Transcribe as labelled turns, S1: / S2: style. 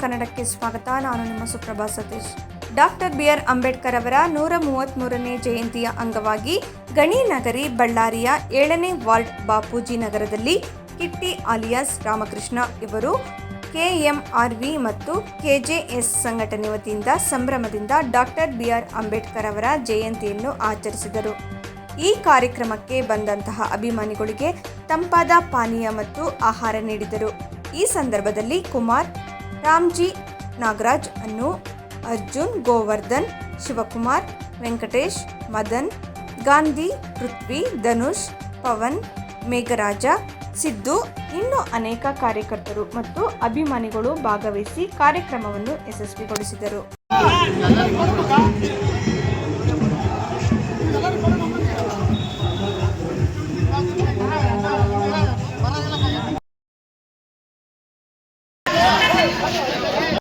S1: ಕನ್ನಡಕ್ಕೆ ಸ್ವಾಗತ. ನಾನು ನಿಮ್ಮ ಸುಪ್ರಭಾ ಸತೀಶ್. Doctor B R. ಅಂಬೇಡ್ಕರ್ ಅವರ 133ನೇ ಜಯಂತಿಯ ಅಂಗವಾಗಿ ಗಣಿ ನಗರಿ ಬಳ್ಳಾರಿಯ 7ನೇ ವಾರ್ಡ್ ಬಾಪೂಜಿ ನಗರದಲ್ಲಿ ಕಿಟ್ಟಿ ಆಲಿಯಾಸ್ ರಾಮಕೃಷ್ಣ ಇವರು ಕೆಎಂಆರ್ವಿ ಮತ್ತು ಕೆಜೆಎಸ್ ಸಂಘಟನೆ ವತಿಯಿಂದ ಸಂಭ್ರಮದಿಂದ ಡಾಕ್ಟರ್ ಬಿ.ಆರ್. ಅಂಬೇಡ್ಕರ್ ಅವರ ಜಯಂತಿಯನ್ನು ಆಚರಿಸಿದರು. ಈ ಕಾರ್ಯಕ್ರಮಕ್ಕೆ ಬಂದಂತಹ ಅಭಿಮಾನಿಗಳಿಗೆ ತಂಪಾದ ಪಾನೀಯ ಮತ್ತು ಆಹಾರ ನೀಡಿದರು. ಈ ಸಂದರ್ಭದಲ್ಲಿ ಕುಮಾರ್, ರಾಮ್ಜಿ, ನಾಗರಾಜ್, ಅನ್ನು, ಅರ್ಜುನ್, ಗೋವರ್ಧನ್, ಶಿವಕುಮಾರ್, ವೆಂಕಟೇಶ್, ಮದನ್, ಗಾಂಧಿ, ಪೃಥ್ವಿ, ಧನುಷ್, ಪವನ್, ಮೇಘರಾಜ, ಸಿದ್ದು ಇನ್ನೂ ಅನೇಕ ಕಾರ್ಯಕರ್ತರು ಮತ್ತು ಅಭಿಮಾನಿಗಳು ಭಾಗವಹಿಸಿ ಕಾರ್ಯಕ್ರಮವನ್ನು ಯಶಸ್ವಿಗೊಳಿಸಿದರು.